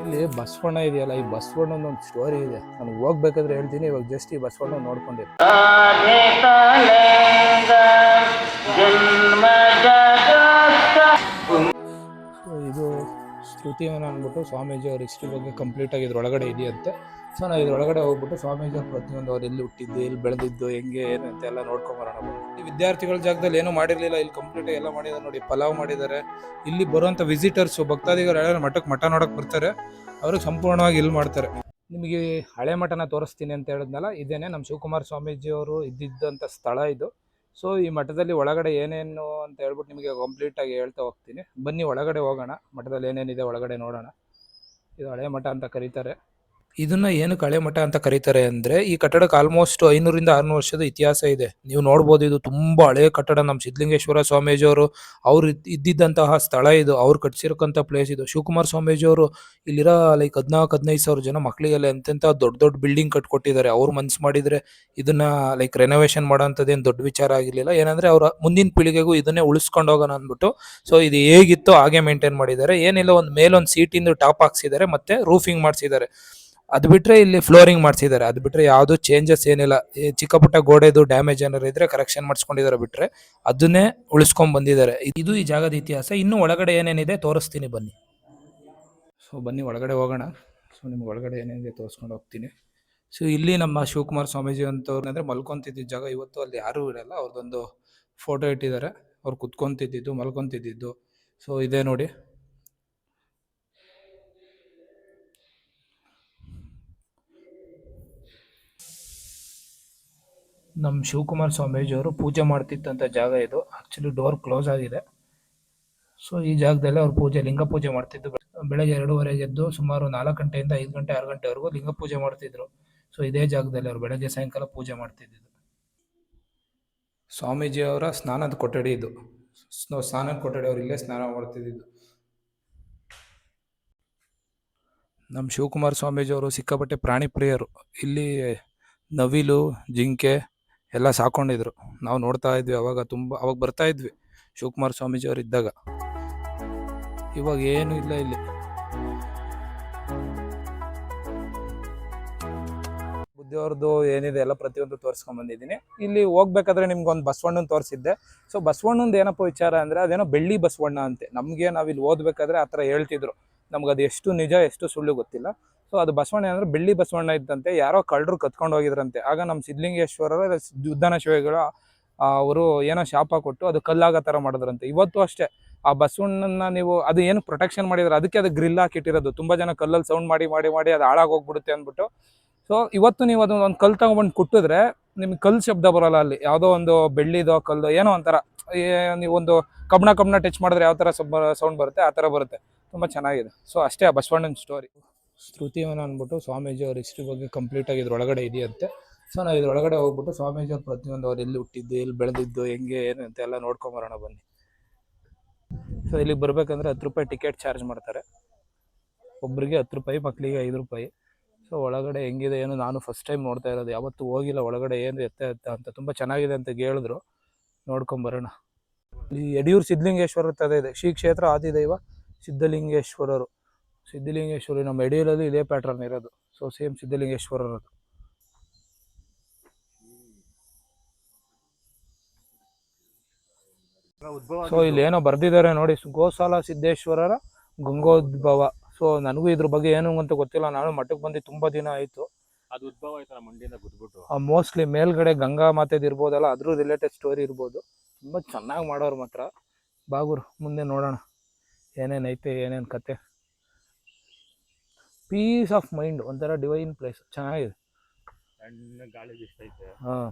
ಇಲ್ಲಿ ಬಸವಣ್ಣ ಇದೆಯಲ್ಲ, ಈ ಬಸವಣ್ಣನ ಒಂದು ಸ್ಟೋರಿ ಇದೆ. ನಾನು ಹೋಗ್ಬೇಕಾದ್ರೆ ಹೇಳ್ತೀನಿ. ಇವಾಗ ಜಸ್ಟ್ ಈ ಬಸವಣ್ಣ ನೋಡ್ಕೊಂಡಿದ್ದೆ. ಇದು ಶ್ರುತಿವನ ಅಂದ್ಬಿಟ್ಟು ಸ್ವಾಮೀಜಿ ಅವ್ರ ಹಿಸ್ಟ್ರಿ ಬಗ್ಗೆ ಕಂಪ್ಲೀಟ್ ಆಗಿ ಇದ್ರೊಳಗಡೆ ಇದೆಯಂತೆ. ಸೊ ನಾವು ಇದ್ರೊಳಗಡೆ ಹೋಗ್ಬಿಟ್ಟು ಸ್ವಾಮೀಜಿ ಅವ್ರ ಪ್ರತಿಯೊಂದು ಅವ್ರು ಎಲ್ಲಿ ಹುಟ್ಟಿದ್ದು, ಎಲ್ಲಿ ಬೆಳೆದಿದ್ದು, ಹೆಂಗೆ ಏನು ಅಂತ ಎಲ್ಲ ನೋಡ್ಕೊಂಬರೋಣ. ಈ ವಿದ್ಯಾರ್ಥಿಗಳ ಜಾಗದಲ್ಲಿ ಏನೂ ಮಾಡಿರಲಿಲ್ಲ, ಇಲ್ಲಿ ಕಂಪ್ಲೀಟ್ ಎಲ್ಲ ಮಾಡಿದ್ದಾರೆ ನೋಡಿ. ಪಲಾವ್ ಮಾಡಿದ್ದಾರೆ. ಇಲ್ಲಿ ಬರುವಂಥ ವಿಸಿಟರ್ಸು, ಭಕ್ತಾದಿಗಳು ಯಾರು ಮಠ ನೋಡೋಕೆ ಬರ್ತಾರೆ, ಅವ್ರಿಗೆ ಸಂಪೂರ್ಣವಾಗಿ ಇಲ್ಲಿ ಮಾಡ್ತಾರೆ. ನಿಮಗೆ ಹಳೆ ಮಠನ ತೋರಿಸ್ತೀನಿ ಅಂತ ಹೇಳಿದ್ನಲ್ಲ, ಇದೇನೆ ನಮ್ಮ ಶಿವಕುಮಾರ ಸ್ವಾಮೀಜಿ ಅವರು ಇದ್ದಿದ್ದಂಥ ಸ್ಥಳ ಇದು. ಸೊ ಈ ಮಠದಲ್ಲಿ ಒಳಗಡೆ ಏನೇನು ಅಂತ ಹೇಳ್ಬಿಟ್ಟು ನಿಮಗೆ ಕಂಪ್ಲೀಟಾಗಿ ಹೇಳ್ತಾ ಹೋಗ್ತೀನಿ. ಬನ್ನಿ ಒಳಗಡೆ ಹೋಗೋಣ, ಮಠದಲ್ಲಿ ಏನೇನಿದೆ ಒಳಗಡೆ ನೋಡೋಣ. ಇದು ಹಳೆ ಮಠ ಅಂತ ಕರೀತಾರೆ. ಇದನ್ನ ಏನಕ್ಕೆ ಹಳೆ ಮಠ ಅಂತ ಕರೀತಾರೆ ಅಂದ್ರೆ, ಈ ಕಟ್ಟಡಕ್ಕೆ ಆಲ್ಮೋಸ್ಟ್ 500 ರಿಂದ 600 ವರ್ಷದ ಇತಿಹಾಸ ಇದೆ. ನೀವು ನೋಡ್ಬೋದು, ಇದು ತುಂಬಾ ಹಳೆ ಕಟ್ಟಡ. ನಮ್ಮ ಸಿದ್ಧಲಿಂಗೇಶ್ವರ ಸ್ವಾಮೀಜಿ ಅವ್ರು ಇದ್ದಿದ್ದಂತಹ ಸ್ಥಳ ಇದು. ಅವ್ರು ಕಟ್ಸಿರಕ್ಕಂಥ ಪ್ಲೇಸ್ ಇದು. ಶಿವಕುಮಾರ ಸ್ವಾಮೀಜಿ ಅವರು ಇಲ್ಲಿರೋ 14-15 ಸಾವಿರ ಜನ ಮಕ್ಕಳಿಗೆಲ್ಲ ಎಂತೆಂಥ ದೊಡ್ಡ ದೊಡ್ಡ ಬಿಲ್ಡಿಂಗ್ ಕಟ್ಕೊಟ್ಟಿದ್ದಾರೆ. ಅವ್ರು ಮನ್ಸು ಮಾಡಿದ್ರೆ ಇದನ್ನ ರೆನೋವೇಷನ್ ಮಾಡೋಂಥದ್ದೇನು ದೊಡ್ಡ ವಿಚಾರ ಆಗಿರ್ಲಿಲ್ಲ. ಏನಂದ್ರೆ ಅವ್ರ ಮುಂದಿನ ಪೀಳಿಗೆಗೂ ಇದನ್ನೇ ಉಳಿಸ್ಕೊಂಡು ಹೋಗೋಣ ಅಂದ್ಬಿಟ್ಟು, ಸೊ ಇದು ಹೇಗಿತ್ತು ಹಾಗೆ ಮೇಂಟೈನ್ ಮಾಡಿದ್ದಾರೆ. ಏನಿಲ್ಲ, ಮೇಲೊಂದು ಸೀಟಿಂದು ಟಾಪ್ ಹಾಕ್ಸಿದ್ದಾರೆ, ಮತ್ತೆ ರೂಫಿಂಗ್ ಮಾಡಿಸಿದ್ದಾರೆ. ಅದು ಬಿಟ್ರೆ ಇಲ್ಲಿ ಫ್ಲೋರಿಂಗ್ ಮಾಡಿಸಿದ್ದಾರೆ. ಅದು ಬಿಟ್ರೆ ಯಾವುದು ಚೇಂಜಸ್ ಏನಿಲ್ಲ. ಚಿಕ್ಕ ಪುಟ್ಟ ಗೋಡೆದು ಡ್ಯಾಮೇಜ್ ಏನಾರು ಇದ್ರೆ ಕರೆಕ್ಷನ್ ಮಾಡಿಸ್ಕೊಂಡಿದ್ದಾರೆ. ಬಿಟ್ರೆ ಅದನ್ನೇ ಉಳಿಸ್ಕೊಂಡ್ ಬಂದಿದ್ದಾರೆ. ಇದು ಈ ಜಾಗದ ಇತಿಹಾಸ. ಇನ್ನು ಒಳಗಡೆ ಏನೇನಿದೆ ತೋರಿಸ್ತೀನಿ, ಬನ್ನಿ. ಸೊ ಬನ್ನಿ ಒಳಗಡೆ ಹೋಗೋಣ. ಸೊ ನಿಮ್ಗೆ ಒಳಗಡೆ ಏನೇನಿದೆ ತೋರಿಸ್ಕೊಂಡು ಹೋಗ್ತೀನಿ. ಸೊ ಇಲ್ಲಿ ನಮ್ಮ ಶಿವಕುಮಾರ ಸ್ವಾಮೀಜಿ ಅಂತವ್ರು ಅಂದ್ರೆ ಮಲ್ಕೊಂತಿದ್ದ ಜಾಗ. ಇವತ್ತು ಅಲ್ಲಿ ಯಾರೂ ಇರಲ್ಲ. ಅವ್ರದ್ದೊಂದು ಫೋಟೋ ಇಟ್ಟಿದ್ದಾರೆ. ಅವ್ರು ಕುತ್ಕೊಂತಿದ್ದು, ಮಲ್ಕೊಂತಿದ್ದು. ಸೊ ಇದೇ ನೋಡಿ. ನಮ್ಮ ಶಿವಕುಮಾರ ಸ್ವಾಮೀಜಿ ಅವರು ಪೂಜೆ ಮಾಡ್ತಿದ್ದಂಥ ಜಾಗ ಇದು. ಆಕ್ಚುಲಿ ಡೋರ್ ಕ್ಲೋಸ್ ಆಗಿದೆ. ಸೊ ಈ ಜಾಗದಲ್ಲಿ ಅವ್ರು ಲಿಂಗ ಪೂಜೆ ಮಾಡ್ತಿದ್ದು. ಬೆಳಗ್ಗೆ 2:30 ಎದ್ದು ಸುಮಾರು 4 ಗಂಟೆಯಿಂದ 5 ಗಂಟೆ 6 ಗಂಟೆವರೆಗೂ ಲಿಂಗ ಪೂಜೆ ಮಾಡ್ತಿದ್ರು. ಸೊ ಇದೇ ಜಾಗದಲ್ಲಿ ಅವ್ರು ಬೆಳಗ್ಗೆ ಸಾಯಂಕಾಲ ಪೂಜೆ ಮಾಡ್ತಿದ್ದು. ಸ್ವಾಮೀಜಿ ಅವರ ಸ್ನಾನದ ಕೊಠಡಿ ಇದು. ಸ್ನಾನದ ಕೊಠಡಿ, ಅವ್ರು ಇಲ್ಲೇ ಸ್ನಾನ ಮಾಡ್ತಿದ್ದು. ನಮ್ಮ ಶಿವಕುಮಾರ ಸ್ವಾಮೀಜಿ ಅವರು ಸಿಕ್ಕಾಪಟ್ಟೆ ಪ್ರಾಣಿ ಪ್ರಿಯರು. ಇಲ್ಲಿ ನವಿಲು, ಜಿಂಕೆ ಎಲ್ಲ ಸಾಕೊಂಡಿದ್ರು. ನಾವು ನೋಡ್ತಾ ಇದ್ವಿ ಅವಾಗ ಬರ್ತಾ ಇದ್ವಿ ಶಿವಕುಮಾರ ಸ್ವಾಮೀಜಿ ಅವರು ಇದ್ದಾಗ. ಇವಾಗ ಏನು ಇಲ್ಲ ಇಲ್ಲಿ. ಬುದ್ಧಿಯವ್ರದ್ದು ಏನಿದೆ ಎಲ್ಲ ಪ್ರತಿಯೊಂದು ತೋರಿಸ್ಕೊಂಡ್ ಬಂದಿದ್ದೀನಿ. ಇಲ್ಲಿ ಹೋಗ್ಬೇಕಾದ್ರೆ ನಿಮ್ಗೊಂದು ಬಸವಣ್ಣನ ತೋರಿಸಿದ್ದೆ. ಸೊ ಬಸವಣ್ಣಂದು ಏನಪ್ಪ ವಿಚಾರ ಅಂದ್ರೆ, ಅದೇನೋ ಬೆಳ್ಳಿ ಬಸವಣ್ಣ ಅಂತೆ. ನಮ್ಗೆ ನಾವಿಲ್ಲಿ ಓದ್ಬೇಕಾದ್ರೆ ಆ ಥರ ಹೇಳ್ತಿದ್ರು. ನಮ್ಗದು ಎಷ್ಟು ನಿಜ ಎಷ್ಟು ಸುಳ್ಳು ಗೊತ್ತಿಲ್ಲ. ಸೊ ಅದು ಬಸವಣ್ಣ ಅಂದ್ರೆ ಬೆಳ್ಳಿ ಬಸವಣ್ಣ ಇದ್ದಂತೆ. ಯಾರೋ ಕಳ್ಳರು ಕತ್ಕೊಂಡು ಹೋಗಿದ್ರಂತೆ. ಆಗ ನಮ್ಮ ಸಿದ್ಧಲಿಂಗೇಶ್ವರರ ಉದ್ದಾನ ಶಿವಗಳು ಅವರು ಏನೋ ಶಾಪ ಕೊಟ್ಟು ಅದು ಕಲ್ಲಾಗೋ ಥರ ಮಾಡಿದ್ರಂತೆ. ಇವತ್ತು ಅಷ್ಟೇ ಆ ಬಸವಣ್ಣನ ನೀವು ಅದು ಏನು ಪ್ರೊಟೆಕ್ಷನ್ ಮಾಡಿದ್ರೆ, ಅದಕ್ಕೆ ಅದು ಗ್ರಿಲ್ ಹಾಕಿಟ್ಟಿರೋದು. ತುಂಬ ಜನ ಕಲ್ಲಲ್ಲಿ ಸೌಂಡ್ ಮಾಡಿ ಮಾಡಿ ಮಾಡಿ ಅದು ಹಾಳಾಗೋಗ್ಬಿಡುತ್ತೆ ಅಂದ್ಬಿಟ್ಟು. ಸೊ ಇವತ್ತು ನೀವು ಅದನ್ನ ಒಂದು ಕಲ್ಲು ತಗೊಂಡ್ಬಂದು ಕುಟ್ಟಿದ್ರೆ ನಿಮ್ಗೆ ಕಲ್ಲು ಶಬ್ದ ಬರೋಲ್ಲ. ಅಲ್ಲಿ ಯಾವುದೋ ಒಂದು ಬೆಳ್ಳಿದೋ ಕಲ್ಲು ಏನೋ ಒಂಥರ, ನೀವೊಂದು ಕಬ್ಬಣ ಟಚ್ ಮಾಡಿದ್ರೆ ಯಾವ ಥರ ಸೌಂಡ್ ಬರುತ್ತೆ, ಆ ಥರ ಬರುತ್ತೆ. ತುಂಬ ಚೆನ್ನಾಗಿದೆ. ಸೊ ಅಷ್ಟೇ ಆ ಬಸವಣ್ಣನ ಸ್ಟೋರಿ. ಶ್ರುತಿವನ ಅಂದ್ಬಿಟ್ಟು ಸ್ವಾಮೀಜಿ ಅವ್ರ ಹಿಸ್ಟ್ರಿ ಬಗ್ಗೆ ಕಂಪ್ಲೀಟಾಗಿ ಇದ್ರೊಳಗಡೆ ಇದೆಯಂತೆ. ಸೊ ನಾವು ಇದ್ರೊಳಗಡೆ ಹೋಗ್ಬಿಟ್ಟು ಸ್ವಾಮೀಜಿ ಅವ್ರ ಪ್ರತಿಯೊಂದು ಅವ್ರು ಎಲ್ಲಿ ಹುಟ್ಟಿದ್ದು, ಎಲ್ಲಿ ಬೆಳೆದಿದ್ದು, ಹೆಂಗೆ ಏನು ಅಂತ ಎಲ್ಲ ನೋಡ್ಕೊಂಬರೋಣ ಬನ್ನಿ. ಸೊ ಇಲ್ಲಿಗೆ ಬರಬೇಕಂದ್ರೆ 10 ರೂಪಾಯಿ ಟಿಕೆಟ್ ಚಾರ್ಜ್ ಮಾಡ್ತಾರೆ. ಒಬ್ಬರಿಗೆ 10 ರೂಪಾಯಿ, ಮಕ್ಕಳಿಗೆ 5 ರೂಪಾಯಿ. ಸೊ ಒಳಗಡೆ ಹೆಂಗಿದೆ ಏನು, ನಾನು ಫಸ್ಟ್ ಟೈಮ್ ನೋಡ್ತಾ ಇರೋದು. ಯಾವತ್ತೂ ಹೋಗಿಲ್ಲ ಒಳಗಡೆ ಏನು ಎತ್ತ ಅಂತ. ತುಂಬ ಚೆನ್ನಾಗಿದೆ ಅಂತ ಹೇಳಿದ್ರು. ನೋಡ್ಕೊಂಬರೋಣ. ಇಲ್ಲಿ ಯಡಿಯೂರು ಸಿದ್ಧಲಿಂಗೇಶ್ವರ ತದೇ ಇದೆ. ಶ್ರೀ ಕ್ಷೇತ್ರ ಆದಿದೈವ ಸಿದ್ಧಲಿಂಗೇಶ್ವರರು. ಸಿದ್ಧಲಿಂಗೇಶ್ವರಿ ನಮ್ಮ ಯಡಿಯೂರಲ್ಲಿ ಇದೇ ಪ್ಯಾಟ್ರನ್ ಇರೋದು. So same ಸಿದ್ಧಲಿಂಗೇಶ್ವರರದು. ಸೊ ಇಲ್ಲಿ ಏನೋ ಬರ್ದಿದ್ದಾರೆ ನೋಡಿ, ಗೋಸಾಲ ಸಿದ್ದೇಶ್ವರರ ಗಂಗೋದ್ಭವ. ಸೊ ನನಗೂ ಇದ್ರ ಬಗ್ಗೆ ಏನು ಅಂತ ಗೊತ್ತಿಲ್ಲ. ನಾನು ಮಠಕ್ಕೆ ಬಂದು ತುಂಬಾ ದಿನ ಆಯ್ತು. ಅದು ಉದ್ಭವ ಆಯ್ತಲ್ಲ ಮಂಡಿಯಿಂದ ಬಿದ್ಬಿಟ್ಟು. ಮೋಸ್ಟ್ಲಿ ಮೇಲ್ಗಡೆ ಗಂಗಾ ಮಾತೆದು ಇರ್ಬೋದಲ್ಲ, ಅದ್ರ ರಿಲೇಟೆಡ್ ಸ್ಟೋರಿ ಇರ್ಬೋದು. ತುಂಬ ಚೆನ್ನಾಗಿ ಮಾಡೋರು ಮಾತ್ರ. ಬಾಗುರು ಮುಂದೆ ನೋಡೋಣ ಏನೇನೈತೆ, ಏನೇನು ಕತೆ. ಪೀಸ್ ಆಫ್ ಮೈಂಡ್, ಒಂಥರ ಡಿವೈನ್ ಪ್ಲೇಸ್. ಚೆನ್ನಾಗಿದೆ. ಹಾಂ,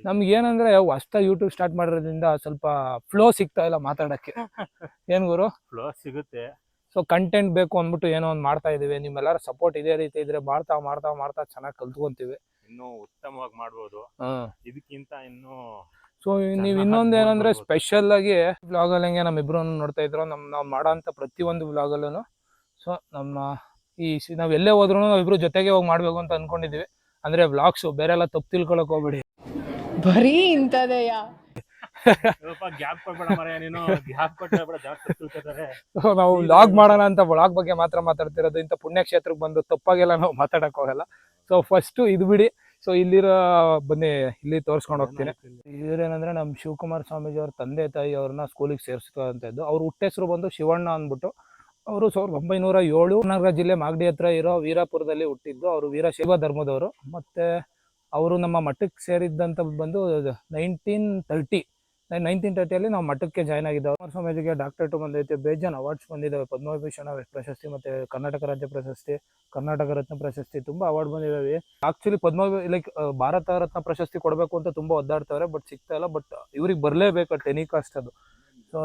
ನಮ್ಗೆ ಏನಂದ್ರೆ ಹೊಸ್ದಾಗಿ ಯೂಟ್ಯೂಬ್ ಸ್ಟಾರ್ಟ್ ಮಾಡಿರೋದ್ರಿಂದ ಸ್ವಲ್ಪ ಫ್ಲೋ ಸಿಗ್ತಾ ಇಲ್ಲ ಮಾತಾಡೋಕ್ಕೆ. ಏನು ಗುರು? ಫ್ಲೋ ಸಿಗುತ್ತೆ. ಸೊ ಕಂಟೆಂಟ್ ಬೇಕು ಅಂದ್ಬಿಟ್ಟು ಏನೋ ಒಂದು ಮಾಡ್ತಾ ಇದೀವಿ. ನಿಮ್ಮೆಲ್ಲರ ಸಪೋರ್ಟ್ ಇದೇ ರೀತಿ ಇದ್ರೆ ಮಾಡ್ತಾ ಮಾಡ್ತಾ ಮಾಡ್ತಾ ಚೆನ್ನಾಗಿ ಕಲ್ತ್ಕೊಂತೀವಿ. ಇನ್ನೂ ಉತ್ತಮವಾಗಿ ಮಾಡ್ಬೋದು ಇದಕ್ಕಿಂತ ಇನ್ನೂ. ಸೊ ನೀವು ಇನ್ನೊಂದು ಏನಂದ್ರೆ ಸ್ಪೆಷಲ್ ಆಗಿ ವ್ಲಾಗಲ್ಲಿ ಹೆಂಗೆ ನಮ್ಮಿಬ್ರು ನೋಡ್ತಾ ಇದ್ರು, ನಾವು ಮಾಡೋ ಅಂಥ ಪ್ರತಿಯೊಂದು ವ್ಲಾಗಲ್ಲೂ ಸೊ ನಮ್ಮ ನಾವು ಎಲ್ಲೇ ಹೋದ್ರೂ ನಾವಿಬ್ರು ಜೊತೆಗೆ ಹೋಗಿ ಮಾಡ್ಬೇಕು ಅಂತ ಅನ್ಕೊಂಡಿದೀವಿ. ಅಂದ್ರೆ ವ್ಲಾಗ್ಸು ಬೇರೆ ಎಲ್ಲ ತಪ್ಪು ತಿಳ್ಕೊಳಕ್ ಹೋಗ್ಬೇಡಿ. ಬರೀ ಇಂಥದೆಯಾ? ಸ್ವಲ್ಪ ಗ್ಯಾಪ್ ಕೊಡ್ಬೇಡ ಮರ, ನೀನು ಗ್ಯಾಪ್ ಕೊಟ್ಟರೆ ಬೇಡ, ಜಾಸ್ತಿ ತಿಳ್ಕೊತಾರೆ. ನಾವು ವ್ಲಾಗ್ ಮಾಡೋಣ ಅಂತ ವ್ಲಾಗ್ ಬಗ್ಗೆ ಮಾತ್ರ ಮಾತಾಡ್ತಿರೋದು. ಇಂಥ ಪುಣ್ಯಕ್ಷೇತ್ರಕ್ಕೆ ಬಂದು ತಪ್ಪಾಗೆಲ್ಲ ನಾವು ಮಾತಾಡಕ್ ಹೋಗಲ್ಲ. ಸೊ ಫಸ್ಟ್ ಇದು ಬಿಡಿ. ಸೊ ಇಲ್ಲಿರೋ ಬನ್ನಿ, ಇಲ್ಲಿ ತೋರಿಸ್ಕೊಂಡು ಹೋಗ್ತೀನಿ. ಇವ್ರೇನಂದ್ರೆ ನಮ್ಮ ಶಿವಕುಮಾರ ಸ್ವಾಮೀಜಿ ಅವ್ರ ತಂದೆ ತಾಯಿ ಅವ್ರನ್ನ ಸ್ಕೂಲಿಗೆ ಸೇರಿಸ್ಕೊಂತದ್ದು. ಅವ್ರ ಹುಟ್ಟೆಸರು ಬಂದು ಶಿವಣ್ಣ ಅಂದ್ಬಿಟ್ಟು. ಅವರು 1907 ನಗರ ಜಿಲ್ಲೆ ಮಾಗಡಿ ಹತ್ರ ಇರೋ ವೀರಾಪುರದಲ್ಲಿ ಹುಟ್ಟಿದ್ದು. ಅವರು ವೀರಶೈವ ಧರ್ಮದವರು. ಮತ್ತೆ ಅವರು ನಮ್ಮ ಮಠಕ್ಕೆ ಸೇರಿದ್ದಂತ ಬಂದು 1930 ನಾವು ಮಠಕ್ಕೆ ಜಾಯ್ನ್ ಆಗಿದ್ದವು. ಸ್ವಾಮೀಜಿಗೆ ಡಾಕ್ಟರೇಟ್ ಬಂದೈತೆ, ಬೇಜಾನ್ ಅವಾರ್ಡ್ಸ್ ಬಂದಿದ್ದಾವೆ. ಪದ್ಮವಿಭೂಷಣ ಪ್ರಶಸ್ತಿ, ಮತ್ತೆ ಕರ್ನಾಟಕ ರಾಜ್ಯ ಪ್ರಶಸ್ತಿ, ಕರ್ನಾಟಕ ರತ್ನ ಪ್ರಶಸ್ತಿ, ತುಂಬಾ ಅವಾರ್ಡ್ ಬಂದಿದ್ದಾವೆ. ಆಕ್ಚುಲಿ ಭಾರತ ರತ್ನ ಪ್ರಶಸ್ತಿ ಕೊಡಬೇಕು ಅಂತ ತುಂಬಾ ಒದ್ದಾಡ್ತಾರೆ, ಬಟ್ ಸಿಗ್ತಾ ಇಲ್ಲ. ಬಟ್ ಇವ್ರಿಗೆ ಬರಲೇಬೇಕು, ಟೆನಿಕಾಸ್ಟ್ ಅದು. ಸೊ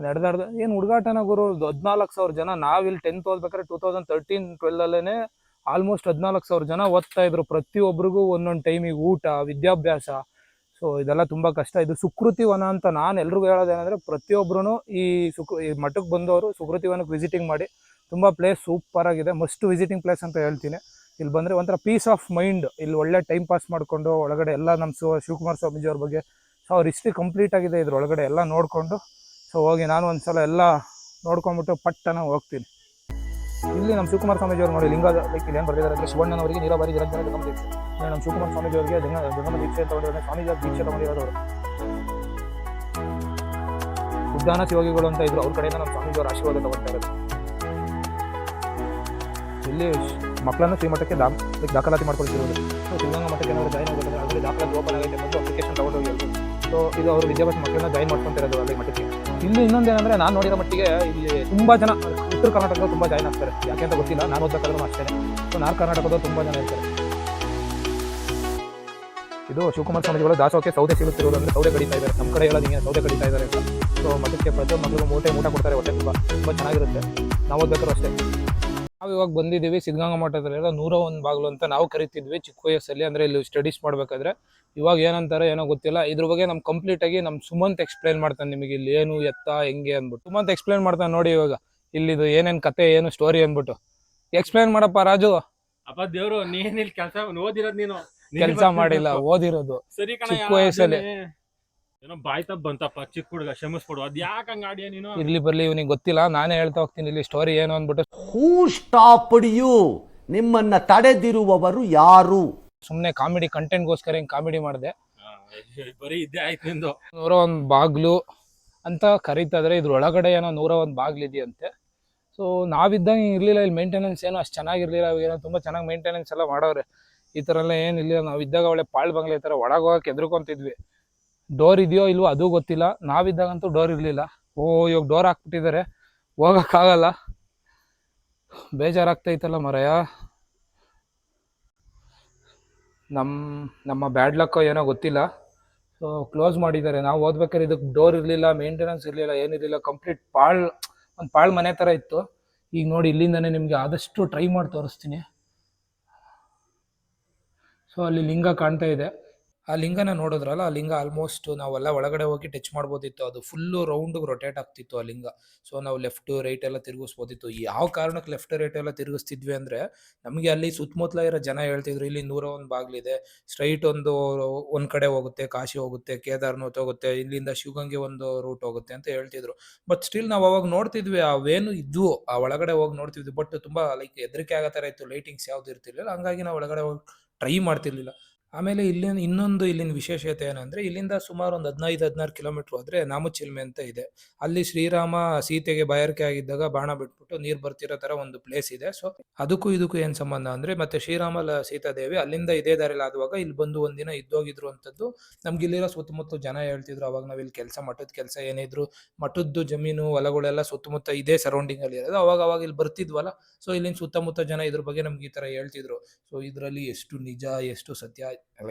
ನಡೆದಾಡ್ದ ಏನು ಹುಡುಗಾಟನ ಗುರು. 14,000 ಜನ. ನಾವಿಲ್ಲಿ 10th ಓದ್ಬೇಕಾದ್ರೆ 2013-12 ಆಲ್ಮೋಸ್ಟ್ 14,000 ಜನ ಓದ್ತಾ ಇದ್ರು. ಪ್ರತಿಯೊಬ್ಬರಿಗೂ ಒಂದೊಂದು ಟೈಮಿಗೆ ಊಟ, ವಿದ್ಯಾಭ್ಯಾಸ. ಸೊ ಇದೆಲ್ಲ ತುಂಬಾ ಕಷ್ಟ. ಇದು ಸುಕೃತಿ ವನ ಅಂತ ನಾನು ಎಲ್ರಿಗೂ ಹೇಳೋದೇನಂದ್ರೆ, ಪ್ರತಿಯೊಬ್ಬರು ಈ ಮಠಕ್ಕೆ ಬಂದವರು ಸುಕೃತಿ ವನಕ್ಕೆ ವಿಸಿಟಿಂಗ್ ಮಾಡಿ. ತುಂಬಾ ಪ್ಲೇಸ್ ಸೂಪರ್ ಆಗಿದೆ, ಮಸ್ಟ್ ವಿಸಿಟಿಂಗ್ ಪ್ಲೇಸ್ ಅಂತ ಹೇಳ್ತೀನಿ. ಇಲ್ಲಿ ಬಂದ್ರೆ ಒಂಥರ ಪೀಸ್ ಆಫ್ ಮೈಂಡ್. ಇಲ್ಲಿ ಒಳ್ಳೆ ಟೈಮ್ ಪಾಸ್ ಮಾಡ್ಕೊಂಡು ಒಳಗಡೆ ಎಲ್ಲ ನಮ್ಮ ಶಿವಕುಮಾರ ಸ್ವಾಮೀಜಿ ಅವ್ರ ಬಗ್ಗೆ ಸೊ ಅವ್ರ ಹಿಸ್ಟ್ರಿ ಕಂಪ್ಲೀಟ್ ಆಗಿದೆ ಇದ್ರೊಳಗಡೆ ಎಲ್ಲ ನೋಡಿಕೊಂಡು. ಸೊ ಹೋಗಿ ನಾನು ಒಂದ್ಸಲ ಎಲ್ಲ ನೋಡ್ಕೊಂಡ್ಬಿಟ್ಟು ಪಟ್ಟನ ಹೋಗ್ತೀನಿ. ಇಲ್ಲಿ ನಮ್ಮ ಶಿವಕುಮಾರ ಸ್ವಾಮೀಜಿ ಅವ್ರು ನೋಡಿ ಲಿಂಗ ಇಲ್ಲಿ ಏನು ಬರೆದಿದ್ದಾರೆ ಅಂದರೆ, ಶಿವಣ್ಣನವರಿಗೆ ನೀರಾವರಿ ನಿರಂತರ ಜಂಗಮ ದೀಕ್ಷೆ. ನಮ್ಮ ಶಿವಕುಮಾರ ಸ್ವಾಮೀಜಿ ಅವರಿಗೆ ಜಂಗಮ ದೀಕ್ಷೆ ತಗೊಂಡಿದ್ದಾರೆ. ಸ್ವಾಮೀಜಿ ಅವ್ರ ದೀಕ್ಷೆ ತಗೊಂಡಿರೋದವರು ಉದ್ದಾನ ಶಿವಯೋಗಿಗಳು ಅಂತ ಇದ್ರು. ಅವ್ರ ಕಡೆಯಿಂದ ನಮ್ಮ ಸ್ವಾಮೀಜಿ ಅವರ ಆಶೀರ್ವಾದ ತಗೊಳ್ತಾ ಇರೋದು. ಇಲ್ಲಿ ಮಕ್ಕಳನ್ನು ಶ್ರೀಮಠಕ್ಕೆ ದಾಖಲಾತಿ ಮಾಡ್ಕೊಳ್ತಿರೋದು. ಸೊ ಸಿದ್ಧಗಂಗಾ ಮಠಕ್ಕೆ ಏನಾದರೂ ಜಾಯ್ನ್ ಆಗಬೇಕಾದ್ರೆ ಅಲ್ಲಿ ದಾಖಲಾತಿ ಓಪನ್ ಆಗೈತೆ ಬಂದು ಅಪ್ಲಿಕೇಶನ್ ತಗೊಂಡೋಗಿ. ಸೊ ಇದು ಅವರು ವಿದ್ಯಾಭ್ಯಾಸ ಮಕ್ಕಳನ್ನ ಜಾಯ್ನ್ ಮಾಡ್ಕೊತಿರೋದು ಅಲ್ಲಿ ಮಠಕ್ಕೆ. ಇಲ್ಲಿ ಇನ್ನೊಂದೇನಂದ್ರೆ, ನಾನು ನೋಡಿರೋ ಮಟ್ಟಿಗೆ ಇಲ್ಲಿ ತುಂಬಾ ಜನ ಉತ್ತರ ಕರ್ನಾಟಕದವರು ತುಂಬಾ ಜಾಯ್ನ್ ಆಗ್ತಾರೆ. ಯಾಕೆ ಅಂತ ಗೊತ್ತಿಲ್ಲ, ನಾನು ಓದಬೇಕಾದ್ರೂ ಅಷ್ಟೇ. ಸೊ ನಾರ್ತ್ ಕರ್ನಾಟಕದವರು ತುಂಬಾ ಜನ ಇರ್ತಾರೆ. ಇದು ಶಿವಕುಮಾರ ಸ್ವಾಮೀಜಿಗಳು ದಾಸೋಹಕ್ಕೆ ಸೌದೆ ಸಿಗುತ್ತಿರೋದು. ಅಂದ್ರೆ ಸೌದೆ ಕಡಿತಾ ಇದ್ದಾರೆ. ನಮ್ಮ ಕಡೆ ಎಲ್ಲ ಹಿಂಗೆ ಸೌದೆ ಕಡಿತಾ ಇದ್ದಾರೆ ಅಂತ. ಸೊ ಮಠಕ್ಕೆ ಪ್ರತಿಯೊಂದು ಮಕ್ಕಳಿಗೂ ಊಟ ಕೊಡ್ತಾರೆ. ಹೊಟ್ಟೆ ತುಂಬ ಚೆನ್ನಾಗಿರುತ್ತೆ. ನಾವು ಓದ್ಬೇಕಾದ್ರೂ ಅಷ್ಟೇ. ನಾವು ಇವಾಗ ಬಂದಿದ್ದೀವಿ ಸಿದ್ಧಗಂಗಾ ಮಠದಲ್ಲಿರೋ 101 ಬಾಗಿಲು ಅಂತ ನಾವು ಕರಿತಿದ್ವಿ ಚಿಕ್ಕ ವಯಸ್ಸಲ್ಲಿ. ಅಂದರೆ ಇಲ್ಲಿ ಸ್ಟಡೀಸ್ ಮಾಡಬೇಕಾದ್ರೆ. ಇವಾಗ ಏನಂತಾರೆ ಏನೋ ಗೊತ್ತಿಲ್ಲ. ಇದ್ರ ಬಗ್ಗೆ ನಮ್ಮ ಕಂಪ್ಲೀಟ್ ಆಗಿ ನಮ್ಮ ಸುಮಂತ್ ಎಕ್ಸ್ಪ್ಲೈನ್ ಮಾಡ್ತಾನೆ ನಿಮಗೆ, ಇಲ್ಲಿ ಏನು ಎತ್ತ ಹೆಂಗೆ ಅಂದ್ಬಿಟ್ಟು. ಸುಮಂತ್ ಎಕ್ಸ್ಪ್ಲೈನ್ ಮಾಡ್ತಾನೆ ನೋಡಿ ಇವಾಗ ಇಲ್ಲಿದು ಏನೇನು ಕತೆ, ಏನು ಸ್ಟೋರಿ ಅಂದ್ಬಿಟ್ಟು. ಎಕ್ಸ್ಪ್ಲೈನ್ ಮಾಡಪ್ಪ ರಾಜು. ಅಪ್ಪ ದೇವ್ರು, ನೀನ್ ಇಲ್ಲಿ ಓದಿರೋದು, ನೀನು ಕೆಲಸ ಮಾಡಿಲ್ಲ, ಓದಿರೋದು ಸರಿ ಕಣ. ಚಿಕ್ಕ ವಯಸ್ಸಲ್ಲಿ. ಏನೋ ಬಾಯ್ ತಪ್ಪ ಬಂತಪ್ಪ, ಚಿಕ್ಕ ಹುಡುಗ, ಕ್ಷಮಿಸ್ಬಿಡು. ಅದ್ ಯಾಕೆ ಹಂಗ ಆಡಿಯ ನೀನು? ಇರ್ಲಿ ಬರ್ಲಿ, ಇವನಿಗೆ ಗೊತ್ತಿಲ್ಲ, ನಾನೇ ಹೇಳ್ತಾ ಹೋಗ್ತೀನಿ ಇಲ್ಲಿ ಸ್ಟೋರಿ ಏನು ಅಂದ್ಬಿಟ್ಟು. ಹೂ ಸ್ಟಾಪ್ಡ್ ಯು? ನಿಮ್ಮನ್ನ ತಡೆದಿರುವವರು ಯಾರು? ಸುಮ್ಮನೆ ಕಾಮಿಡಿ ಕಂಟೆಂಟ್ಗೋಸ್ಕರ ಹಿಂಗೆ ಕಾಮಿಡಿ ಮಾಡಿದೆ. ಬರೀ ಇದ್ದೇ ಆಯ್ತು ನಿಂದು. 101 ಬಾಗ್ಲು ಅಂತ ಕರೀತಾದ್ರೆ, ಇದ್ರೊಳಗಡೆ ಏನೋ 101 ಬಾಗ್ಲು ಇದೆಯಂತೆ. ಸೊ ನಾವಿದ್ದಂಗೆ ಇರಲಿಲ್ಲ ಇಲ್ಲಿ. ಮೇಂಟೆನೆನ್ಸ್ ಏನೋ ಅಷ್ಟು ಚೆನ್ನಾಗಿರ್ಲಿಲ್ಲ. ಏನೋ ತುಂಬ ಚೆನ್ನಾಗಿ ಮೇಂಟೆನೆನ್ಸ್ ಎಲ್ಲ ಮಾಡವ್ರೆ. ಈ ಥರ ಎಲ್ಲ ಏನಿಲ್ಲ. ನಾವು ಇದ್ದಾಗ ಒಳ್ಳೆ ಪಾಳ್ ಬಂಗ್ಲೆ ಈ ಥರ ಒಳಗೆ ಹೋಗಕ್ಕೆ ಎದ್ರುಕೊಂತಿದ್ವಿ. ಡೋರ್ ಇದೆಯೋ ಇಲ್ವೋ ಅದು ಗೊತ್ತಿಲ್ಲ. ನಾವಿದ್ದಾಗಂತೂ ಡೋರ್ ಇರಲಿಲ್ಲ. ಇವಾಗ ಡೋರ್ ಹಾಕ್ಬಿಟ್ಟಿದ್ದಾರೆ, ಹೋಗೋಕ್ಕಾಗಲ್ಲ. ಬೇಜಾರಾಗ್ತೈತಲ್ಲ ಮರಯ್ಯ. ನಮ್ಮ ಬ್ಯಾಡ್ ಲಕ್ಕೋ ಏನೋ ಗೊತ್ತಿಲ್ಲ. ಸೊ ಕ್ಲೋಸ್ ಮಾಡಿದ್ದಾರೆ. ನಾವು ಓದ್ಬೇಕಾದ್ರೆ ಇದಕ್ಕೆ ಡೋರ್ ಇರಲಿಲ್ಲ, ಮೇಂಟೆನೆನ್ಸ್ ಇರಲಿಲ್ಲ, ಏನಿರಲಿಲ್ಲ. ಕಂಪ್ಲೀಟ್ ಒಂದು ಪಾಳ್ ಮನೆ ಥರ ಇತ್ತು. ಈಗ ನೋಡಿ ಇಲ್ಲಿಂದನೇ ನಿಮಗೆ ಆದಷ್ಟು ಟ್ರೈ ಮಾಡಿ ತೋರಿಸ್ತೀನಿ. ಸೊ ಅಲ್ಲಿ ಲಿಂಗ ಕಾಣ್ತಾ ಇದೆ. ಆ ಲಿಂಗನ ನೋಡಿದ್ರಲ್ಲ, ಆ ಲಿಂಗ ಆಲ್ಮೋಸ್ಟ್ ನಾವೆಲ್ಲ ಒಳಗಡೆ ಹೋಗಿ ಟಚ್ ಮಾಡ್ಬೋದಿತ್ತು. ಅದು ಫುಲ್ಲು ರೌಂಡಿಗೆ ರೊಟೇಟ್ ಆಗ್ತಿತ್ತು ಆ ಲಿಂಗ. ಸೊ ನಾವು ಲೆಫ್ಟ್ ರೈಟ್ ಎಲ್ಲ ತಿರುಗಿಸ್ಬೋದಿತ್ತು. ಯಾವ ಕಾರಣಕ್ಕೆ ಲೆಫ್ಟ್ ರೈಟ್ ಎಲ್ಲ ತಿರುಗಿಸ್ತಿದ್ವಿ ಅಂದರೆ, ನಮಗೆ ಅಲ್ಲಿ ಸುತ್ತಮುತ್ತಲ ಇರೋ ಜನ ಹೇಳ್ತಿದ್ರು ಇಲ್ಲಿ 101 ಬಾಗಿಲಿದೆ, ಸ್ಟ್ರೈಟ್ ಒಂದು ಕಡೆ ಹೋಗುತ್ತೆ, ಕಾಶಿ ಹೋಗುತ್ತೆ, ಕೇದಾರ್ನಾಥ್ ಹೋಗುತ್ತೆ, ಇಲ್ಲಿಂದ ಶಿವಗಂಗೆ ಒಂದು ರೂಟ್ ಹೋಗುತ್ತೆ ಅಂತ ಹೇಳ್ತಿದ್ರು. ಬಟ್ ಸ್ಟಿಲ್ ನಾವು ಅವಾಗ ನೋಡ್ತಿದ್ವಿ, ಅವೇನು ಇದ್ವು, ಆ ಒಳಗಡೆ ಹೋಗಿ ನೋಡ್ತಿದ್ವಿ. ಬಟ್ ತುಂಬ ಹೆದರಿಕೆ ಆಗೋ ಥರ ಇತ್ತು. ಲೈಟಿಂಗ್ಸ್ ಯಾವ್ದು ಇರ್ತಿರ್ಲಿಲ್ಲ. ಹಂಗಾಗಿ ನಾವು ಒಳಗಡೆ ಹೋಗಿ ಟ್ರೈ ಮಾಡ್ತಿರ್ಲಿಲ್ಲ. ಆಮೇಲೆ ಇಲ್ಲಿನ ವಿಶೇಷತೆ ಏನಂದ್ರೆ, ಇಲ್ಲಿಂದ ಸುಮಾರು ಒಂದು 15-16 ಕಿಲೋಮೀಟರ್ ಹೋದ್ರೆ ನಾಮಚಿಲ್ಮೆ ಅಂತ ಇದೆ. ಅಲ್ಲಿ ಶ್ರೀರಾಮ ಸೀತೆಗೆ ಬಾಯಾರಿಕೆ ಆಗಿದ್ದಾಗ ಬಾಣ ಬಿಟ್ಬಿಟ್ಟು ನೀರು ಬರ್ತಿರೋ ತರ ಒಂದು ಪ್ಲೇಸ್ ಇದೆ. ಸೊ ಅದಕ್ಕೂ ಇದಕ್ಕೂ ಏನ್ ಸಂಬಂಧ ಅಂದ್ರೆ, ಮತ್ತೆ ಶ್ರೀರಾಮ ಸೀತಾದೇವಿ ಅಲ್ಲಿಂದ ಇದೇ ದಾರಿಲಿ ಆಗುವಾಗ ಇಲ್ಲಿ ಬಂದು ಒಂದಿನ ಇದ್ದೋಗಿದ್ರು ಅಂತದ್ದು ನಮ್ಗೆ ಇಲ್ಲಿರೋ ಸುತ್ತಮುತ್ತ ಜನ ಹೇಳ್ತಿದ್ರು. ಅವಾಗ ನಾವ್ ಇಲ್ಲಿ ಮಠದ ಕೆಲಸ ಏನಿದ್ರು, ಮಠದ್ದು ಜಮೀನು ಹೊಲಗಳೆಲ್ಲ ಸುತ್ತಮುತ್ತ ಇದೇ ಸರೌಂಡಿಂಗ್ ಅಲ್ಲಿ ಇರೋದು. ಅವಾಗ ಇಲ್ಲಿ ಬರ್ತಿದ್ವಲ್ಲ, ಸೊ ಇಲ್ಲಿನ ಸುತ್ತಮುತ್ತ ಜನ ಇದ್ರ ಬಗ್ಗೆ ನಮ್ಗೆ ಈ ತರ ಹೇಳ್ತಿದ್ರು. ಸೊ ಇದ್ರಲ್ಲಿ ಎಷ್ಟು ನಿಜ ಎಷ್ಟು ಸತ್ಯ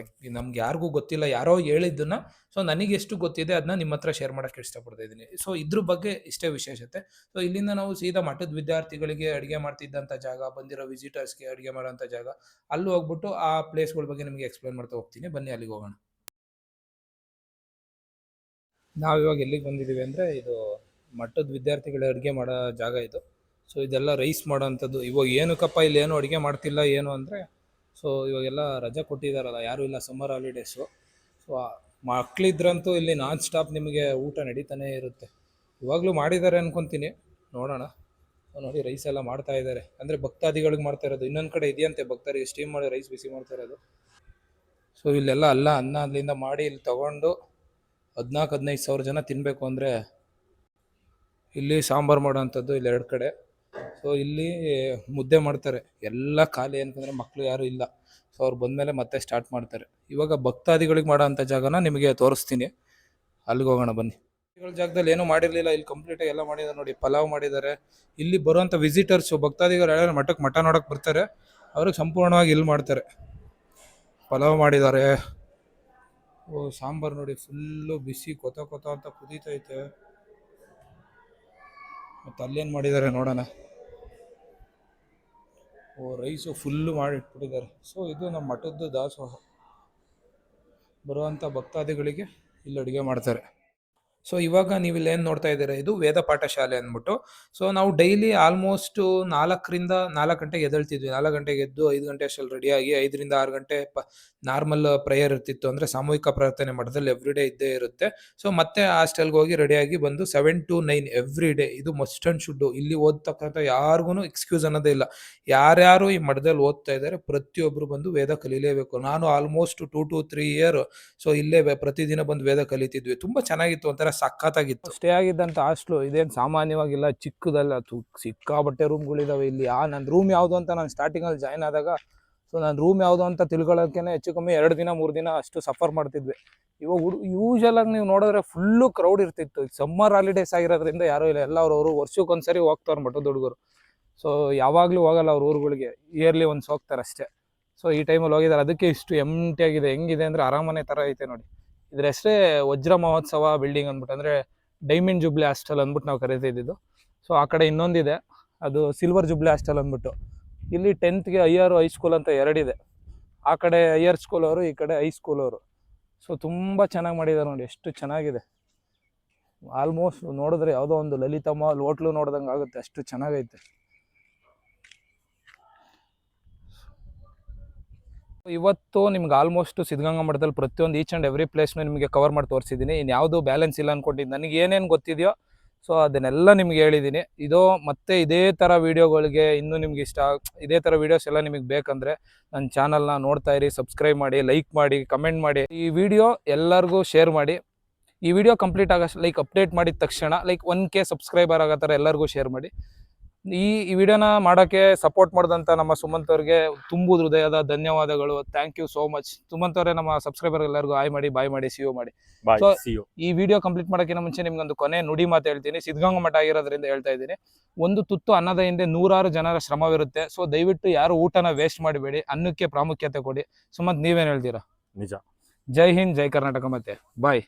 ನಮ್ಗೆ ಯಾರಿಗೂ ಗೊತ್ತಿಲ್ಲ. ಯಾರೋ ಹೇಳಿದ್ದನ್ನ ಸೊ ನನಗೆ ಎಷ್ಟು ಗೊತ್ತಿದೆ ಅದನ್ನ ನಿಮ್ಮ ಹತ್ರ ಶೇರ್ ಮಾಡಕ್ಕೆ ಇಷ್ಟಪಡ್ತಾ ಇದ್ದೀನಿ. ಸೊ ಇದ್ರ ಬಗ್ಗೆ ಇಷ್ಟೇ ವಿಶೇಷತೆ. ಸೊ ಇಲ್ಲಿಂದ ನಾವು ಸೀದಾ ಮಠದ ವಿದ್ಯಾರ್ಥಿಗಳಿಗೆ ಅಡುಗೆ ಮಾಡ್ತಿದ್ದಂಥ ಜಾಗ, ಬಂದಿರೋ ವಿಸಿಟರ್ಸ್ಗೆ ಅಡುಗೆ ಮಾಡೋಂಥ ಜಾಗ, ಅಲ್ಲಿ ಹೋಗ್ಬಿಟ್ಟು ಆ ಪ್ಲೇಸ್ಗಳ ಬಗ್ಗೆ ನಿಮಗೆ ಎಕ್ಸ್ಪ್ಲೇನ್ ಮಾಡ್ತಾ ಹೋಗ್ತೀನಿ. ಬನ್ನಿ ಅಲ್ಲಿಗೆ ಹೋಗೋಣ. ನಾವಿವಾಗ ಎಲ್ಲಿಗೆ ಬಂದಿದ್ದೀವಿ ಅಂದರೆ, ಇದು ಮಠದ ವಿದ್ಯಾರ್ಥಿಗಳ ಅಡುಗೆ ಮಾಡೋ ಜಾಗ ಇದು. ಸೊ ಇದೆಲ್ಲ ರೈಸ್ ಮಾಡೋ ಅಂಥದ್ದು. ಇವಾಗ ಏನಕ್ಕಪ್ಪ ಇಲ್ಲಿ ಏನು ಅಡುಗೆ ಮಾಡ್ತಿಲ್ಲ ಏನು ಅಂದರೆ, ಸೊ ಇವಾಗೆಲ್ಲ ರಜೆ ಕೊಟ್ಟಿದ್ದಾರಲ್ಲ, ಯಾರೂ ಇಲ್ಲ, ಸಮ್ಮರ್ ಹಾಲಿಡೇಸು. ಸೊ ಮಕ್ಳಿದ್ರಂತೂ ಇಲ್ಲಿ ನಾನ್ ಸ್ಟಾಪ್ ನಿಮಗೆ ಊಟ ನಡೀತಾನೆ ಇರುತ್ತೆ. ಇವಾಗಲೂ ಮಾಡಿದ್ದಾರೆ ಅನ್ಕೊಂತೀನಿ, ನೋಡೋಣ. ನೋಡಿ ರೈಸ್ ಎಲ್ಲ ಮಾಡ್ತಾ ಇದ್ದಾರೆ, ಅಂದರೆ ಭಕ್ತಾದಿಗಳಿಗೆ ಮಾಡ್ತಾ ಇರೋದು. ಇನ್ನೊಂದು ಕಡೆ ಇದೆಯಂತೆ ಭಕ್ತರಿಗೆ ಸ್ಟೀಮ್ ಮಾಡಿ ರೈಸ್ ಬಿಸಿ ಮಾಡ್ತಾ ಇರೋದು. ಸೊ ಇಲ್ಲೆಲ್ಲ ಅನ್ನ ಅಲ್ಲಿಂದ ಮಾಡಿ ಇಲ್ಲಿ ತೊಗೊಂಡು 14-15 ಸಾವಿರ ಜನ ತಿನ್ನಬೇಕು ಅಂದರೆ ಇಲ್ಲಿ ಸಾಂಬಾರು ಮಾಡೋವಂಥದ್ದು ಇಲ್ಲಿ 2 ಕಡೆ. ಸೊ ಇಲ್ಲಿ ಮುದ್ದೆ ಮಾಡ್ತಾರೆ, ಎಲ್ಲ ಖಾಲಿ ಅಂತಂದರೆ ಮಕ್ಕಳು ಯಾರೂ ಇಲ್ಲ. ಸೊ ಅವ್ರು ಬಂದಮೇಲೆ ಮತ್ತೆ ಸ್ಟಾರ್ಟ್ ಮಾಡ್ತಾರೆ. ಇವಾಗ ಭಕ್ತಾದಿಗಳಿಗೆ ಮಾಡೋ ಅಂಥ ಜಾಗನ ನಿಮಗೆ ತೋರಿಸ್ತೀನಿ, ಅಲ್ಲಿಗೆ ಹೋಗೋಣ ಬನ್ನಿ. ಜಾಗದಲ್ಲಿ ಏನೂ ಮಾಡಿರಲಿಲ್ಲ, ಇಲ್ಲಿ ಕಂಪ್ಲೀಟಾಗಿ ಎಲ್ಲ ಮಾಡಿದ್ದಾರೆ ನೋಡಿ. ಪಲಾವ್ ಮಾಡಿದ್ದಾರೆ. ಇಲ್ಲಿ ಬರುವಂಥ ವಿಸಿಟರ್ಸು ಭಕ್ತಾದಿಗಳು ಯಾರು ಮಠಕ್ಕೆ ಮಠ ನೋಡೋಕೆ ಬರ್ತಾರೆ, ಅವ್ರಿಗೆ ಸಂಪೂರ್ಣವಾಗಿ ಇಲ್ಲಿ ಮಾಡ್ತಾರೆ. ಪಲಾವ್ ಮಾಡಿದ್ದಾರೆ. ಓ ಸಾಂಬಾರು ನೋಡಿ ಫುಲ್ಲು ಬಿಸಿ ಕೊತ ಅಂತ ಕುದೀತೈತೆ. ಮತ್ತು ಅಲ್ಲೇನು ಮಾಡಿದ್ದಾರೆ ನೋಡೋಣ. ಓ ರೈಸು ಫುಲ್ಲು ಮಾಡಿಟ್ಬಿಟ್ಟಿದ್ದಾರೆ. ಸೊ ಇದು ನಮ್ಮ ಮಠದ್ದು ದಾಸೋಹ. ಬರುವಂಥ ಭಕ್ತಾದಿಗಳಿಗೆ ಇಲ್ಲಿ ಅಡುಗೆ ಮಾಡ್ತಾರೆ. ಸೊ ಇವಾಗ ನೀವು ಇಲ್ಲಿ ಏನು ನೋಡ್ತಾ ಇದ್ದೀರಾ, ಇದು ವೇದ ಪಾಠ ಶಾಲೆ ಅಂದ್ಬಿಟ್ಟು. ಸೊ ನಾವು ಡೈಲಿ ಆಲ್ಮೋಸ್ಟು 4ರಿಂದ 4 ಗಂಟೆಗೆ ಎದ್ದೇಳ್ತಿದ್ವಿ. 4 ಗಂಟೆಗೆ ಎದ್ದು 5 ಗಂಟೆ ಅಷ್ಟರಲ್ಲಿ ರೆಡಿಯಾಗಿ 5ರಿಂದ 6 ಗಂಟೆ ನಾರ್ಮಲ್ ಪ್ರೇಯರ್ ಇರ್ತಿತ್ತು, ಅಂದರೆ ಸಾಮೂಹಿಕ ಪ್ರಾರ್ಥನೆ ಮಠದಲ್ಲಿ ಎವ್ರಿ ಡೇ ಇದ್ದೇ ಇರುತ್ತೆ. ಸೊ ಮತ್ತೆ ಹಾಸ್ಟೆಲ್ಗೆ ಹೋಗಿ ರೆಡಿಯಾಗಿ ಬಂದು 7 to 9 ಎವ್ರಿ ಡೇ. ಇದು ಮಸ್ಟ್ ಆ್ಯಂಡ್ ಶುಡ್ಡು. ಇಲ್ಲಿ ಓದ್ತಕ್ಕಂಥ ಯಾರಿಗೂ ಎಕ್ಸ್ಕ್ಯೂಸ್ ಅನ್ನೋದೇ ಇಲ್ಲ. ಯಾರ್ಯಾರು ಈ ಮಠದಲ್ಲಿ ಓದ್ತಾ ಇದ್ದಾರೆ ಪ್ರತಿಯೊಬ್ಬರು ಬಂದು ವೇದ ಕಲೀಲೇಬೇಕು. ನಾನು ಆಲ್ಮೋಸ್ಟ್ 2 to 3 ಇಯರ್ ಸೊ ಇಲ್ಲೇ ಪ್ರತಿದಿನ ಬಂದು ವೇದ ಕಲಿತಿದ್ವಿ. ತುಂಬ ಚೆನ್ನಾಗಿತ್ತು, ಒಂಥರ ಸಖತ್ತಾಗಿತ್ತು. ಸ್ಟೇ ಆಗಿದ್ದಂಥ ಹಾಸ್ಟ್ಲು ಇದೇನು ಸಾಮಾನ್ಯವಾಗಿಲ್ಲ, ಚಿಕ್ಕದಲ್ಲ. ಸಿಕ್ಕಾಬಟ್ಟೆ ರೂಮ್ಗಳಿದಾವೆ ಇಲ್ಲಿ. ನನ್ನ ರೂಮ್ ಯಾವುದು ಅಂತ ನಾನು ಸ್ಟಾರ್ಟಿಂಗಲ್ಲಿ ಜಾಯ್ನ್ ಆದಾಗ, ಸೊ ನನ್ನ ರೂಮ್ ಯಾವುದು ಅಂತ ತಿಳ್ಕೊಳ್ಳೋಕೆ ಹೆಚ್ಚು ಕಮ್ಮಿ 2 ದಿನ 3 ದಿನ ಅಷ್ಟು ಸಫರ್ ಮಾಡ್ತಿದ್ವಿ. ಇವಾಗ ಯೂಶಲಾಗಿ ನೀವು ನೋಡಿದ್ರೆ ಫುಲ್ಲು ಕ್ರೌಡ್ ಇರ್ತಿತ್ತು. ಸಮ್ಮರ್ ಹಾಲಿಡೇಸ್ ಆಗಿರೋದ್ರಿಂದ ಯಾರೂ ಇಲ್ಲ, ಎಲ್ಲ ಅವರು ವರ್ಷಕ್ಕೊಂದ್ಸರಿ ಹೋಗ್ತಾರೆ ಮಠದ ಹುಡುಗರು. ಸೊ ಯಾವಾಗಲೂ ಹೋಗಲ್ಲ ಅವ್ರ ಊರುಗಳಿಗೆ, ಇಯರ್ಲಿ ಒನ್ಸ್ ಹೋಗ್ತಾರೆ ಅಷ್ಟೇ. ಸೊ ಈ ಟೈಮಲ್ಲಿ ಹೋಗಿದ್ದಾರೆ, ಅದಕ್ಕೆ ಇಷ್ಟು ಎಂಟಿ ಆಗಿದೆ. ಹೆಂಗಿದೆ ಅಂದರೆ ಅರಮನೆ ಥರ ಐತೆ ನೋಡಿ. ಇದ್ರ ಹೆಸರೇ ವಜ್ರ ಮಹೋತ್ಸವ ಬಿಲ್ಡಿಂಗ್ ಅಂದ್ಬಿಟ್ಟು, ಅಂದರೆ ಡೈಮಂಡ್ ಜುಬ್ಲಿ ಹಾಸ್ಟೆಲ್ ಅಂದ್ಬಿಟ್ಟು ನಾವು ಕರೀತಿದ್ದು. ಸೊ ಆ ಕಡೆ ಇನ್ನೊಂದಿದೆ, ಅದು ಸಿಲ್ವರ್ ಜುಬ್ಲಿ ಹಾಸ್ಟೆಲ್ ಅಂದ್ಬಿಟ್ಟು. ಇಲ್ಲಿ 10th ಅಯ್ಯರ್ ಹೈಸ್ಕೂಲ್ ಅಂತ 2 ಇದೆ. ಆ ಕಡೆ ಅಯ್ಯರ್ ಸ್ಕೂಲ್ ಅವರು, ಈ ಕಡೆ ಹೈಸ್ಕೂಲ್ ಅವರು. ಸೊ ತುಂಬ ಚೆನ್ನಾಗಿ ಮಾಡಿದ್ದಾರೆ ನೋಡಿ, ಎಷ್ಟು ಚೆನ್ನಾಗಿದೆ. ಆಲ್ಮೋಸ್ಟ್ ನೋಡಿದ್ರೆ ಯಾವುದೋ ಒಂದು ಲಲಿತಮ್ಮ ಹೋಟ್ಲು ನೋಡ್ದಂಗೆ ಆಗುತ್ತೆ, ಅಷ್ಟು ಚೆನ್ನಾಗೈತೆ. ಇವತ್ತು ನಿಮ್ಗೆ ಆಲ್ಮೋಸ್ಟ್ ಸಿದ್ಧಗಂಗಾ ಮಠದಲ್ಲಿ ಪ್ರತಿಯೊಂದು ಈಚ್ ಆ್ಯಂಡ್ ಎವ್ರಿ ಪ್ಲೇಸ್ನು ನಿಮಗೆ ಕವರ್ ಮಾಡಿ ತೋರಿಸಿದ್ದೀನಿ. ಇನ್ನು ಯಾವುದು ಬ್ಯಾಲೆನ್ಸ್ ಇಲ್ಲ ಅಂದ್ಕೊಂಡಿದ್ದು, ನನಗೆ ಏನೇನು ಗೊತ್ತಿದೆಯೋ ಸೊ ಅದನ್ನೆಲ್ಲ ನಿಮ್ಗೆ ಹೇಳಿದ್ದೀನಿ. ಇದು ಮತ್ತೆ ಇದೇ ಥರ ವೀಡಿಯೋಗಳಿಗೆ ಇನ್ನೂ ನಿಮ್ಗೆ ಇದೇ ಥರ ವೀಡಿಯೋಸ್ ಎಲ್ಲ ನಿಮಗೆ ಬೇಕಂದರೆ ನನ್ನ ಚಾನಲ್ನ ನೋಡ್ತಾ ಇರಿ, ಸಬ್ಸ್ಕ್ರೈಬ್ ಮಾಡಿ, ಲೈಕ್ ಮಾಡಿ, ಕಮೆಂಟ್ ಮಾಡಿ. ಈ ವಿಡಿಯೋ ಎಲ್ಲರಿಗೂ ಶೇರ್ ಮಾಡಿ. ಈ ವಿಡಿಯೋ ಕಂಪ್ಲೀಟ್ ಆಗೋಷ್ಟು ಅಪ್ಡೇಟ್ ಮಾಡಿದ ತಕ್ಷಣ 1K ಸಬ್ಸ್ಕ್ರೈಬರ್ ಆಗೋ ಥರ ಎಲ್ಲರಿಗೂ ಶೇರ್ ಮಾಡಿ. ಈ ವಿಡಿಯೋನ ಮಾಡೋಕ್ಕೆ ಸಪೋರ್ಟ್ ಮಾಡಿದಂಥ ನಮ್ಮ ಸುಮಂತ್ ಅವ್ರಿಗೆ ತುಂಬು ಹೃದಯದ ಧನ್ಯವಾದಗಳು. Thank you so much. Sumanth ಅವರೇ ನಮ್ಮ ಸಬ್ಸ್ಕ್ರೈಬರ್ ಎಲ್ಲರಿಗೂ ಹಾಯ್ ಮಾಡಿ, ಬಾಯ್ ಮಾಡಿ, ಸಿ ಯು ಮಾಡಿ. ಸೊ ಈ ವಿಡಿಯೋ ಕಂಪ್ಲೀಟ್ ಮಾಡೋಕ್ಕಿಂತ ಮುಂಚೆ ನಿಮ್ಗೊಂದು ಕೊನೆ ನುಡಿ ಮಾತು ಹೇಳ್ತೀನಿ. ಸಿದ್ಧಗಂಗಾ ಮಠ ಆಗಿರೋದ್ರಿಂದ ಹೇಳ್ತಾ ಇದ್ದೀನಿ. ಒಂದು ತುತ್ತು ಅನ್ನದ ಹಿಂದೆ 100 ಜನರ ಶ್ರಮವಿರುತ್ತೆ. ಸೊ ದಯವಿಟ್ಟು ಯಾರು ಊಟನ ವೇಸ್ಟ್ ಮಾಡಬೇಡಿ, ಅನ್ನಕ್ಕೆ ಪ್ರಾಮುಖ್ಯತೆ ಕೊಡಿ. ಸುಮಂತ್ ನೀವೇನು ಹೇಳ್ತೀರಾ? ನಿಜ. ಜೈ ಹಿಂದ್, ಜೈ ಕರ್ನಾಟಕ, ಮತ್ತೆ ಬಾಯ್.